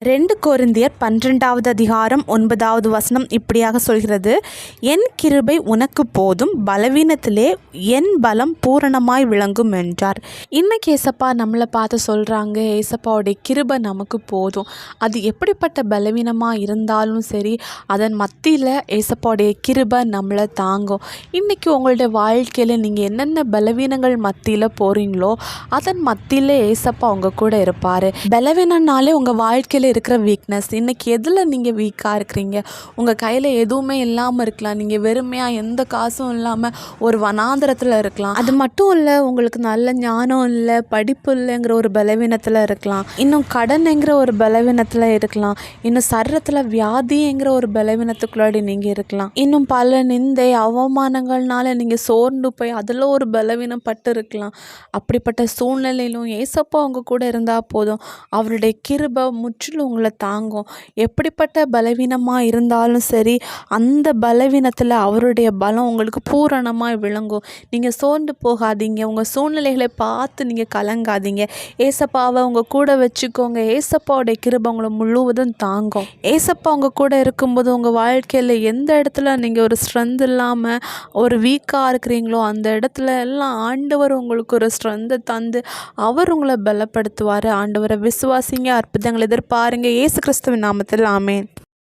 2 கொரிந்தியர் 12வது அதிகாரம் 9வது வசனம் இப்படியாக சொல்கிறது, என் கிருபை உனக்கு போதும், பலவீனத்திலே என் பலம் பூரணமாய் விளங்கும் என்றார். இன்னைக்கு ஏசப்பா நம்மளை பார்த்து சொல்கிறாங்க, ஏசப்பாவுடைய கிருபை நமக்கு போதும். அது எப்படிப்பட்ட பலவீனமாக இருந்தாலும் சரி, அதன் மத்தியில் ஏசப்பாவுடைய கிருபை நம்மளை தாங்கும். இன்றைக்கி உங்களுடைய வாழ்க்கையில் நீங்கள் என்னென்ன பலவீனங்கள் மத்தியில் போகிறீங்களோ அதன் மத்தியில் ஏசப்பா உங்கள் கூட இருப்பார். பலவீனம்னாலே உங்கள் வாழ்க்கையில் இருக்கிற வீக்னஸ். இன்றைக்கி எதில் நீங்கள் வீக்காக இருக்கிறீங்க? உங்கள் கையில் எதுவுமே இல்லாமல் இருக்கலாம், நீங்கள் வெறுமையாக எந்த காசும் இல்லாமல் ஒரு வனாந்திரத்தில் இருக்கலாம். அது மட்டும் இல்லை, உங்களுக்கு நல்ல ஞானம் இல்லை, படிப்பு இல்லைங்கிற ஒரு பலவீனத்தில் இருக்கலாம், இன்னும் கடன்ங்கிற ஒரு பலவீனத்தில் இருக்கலாம், இன்னும் சரீரத்தில் வியாதிங்கிற ஒரு பலவீனத்துக்குள்ளாடி நீங்கள் இருக்கலாம், இன்னும் பல நிந்தை அவமானங்கள்னால நீங்கள் சோர்ந்து போய் அதில் ஒரு பலவீனப்பட்டு இருக்கலாம். அப்படிப்பட்ட சூழ்நிலையிலும் ஏசப்பா அவங்க கூட இருந்தால் போதும், அவருடைய கிருபை முற்றிலும் உங்களை தாங்கும். எப்படிப்பட்ட பலவீனமாக இருந்தாலும் சரி, அந்த பலவீனத்தில் அவருடைய பலம் உங்களுக்கு பூரணமாக விளங்கும். நீங்கள் சோர்ந்து போகாதீங்க, உங்கள் சூழ்நிலைகளை பார்த்து நீங்கள் கலங்காதீங்க. ஏசப்பாவை உங்கள் கூட வச்சுக்கோங்க. ஏசப்பாவுடைய கிருபை உங்களை முழுவதும் தாங்கும். ஏசப்பா உங்கள் கூட இருக்கும்போது உங்கள் வாழ்க்கையில் எந்த இடத்துல நீங்கள் ஒரு ஸ்ட்ரென்த் இல்லாமல் ஒரு வீக்காக இருக்கிறீங்களோ அந்த இடத்துல எல்லாம் ஆண்டவர் உங்களுக்கு ஒரு ஸ்ட்ரென்த்தை தந்து அவர் உங்களை பலப்படுத்துவார். ஆண்டவரை விசுவாசிங்க, அற்புதங்கள் எதிர்பாருங்க. இயேசு கிறிஸ்துவின் நாமத்தில் ஆமென்.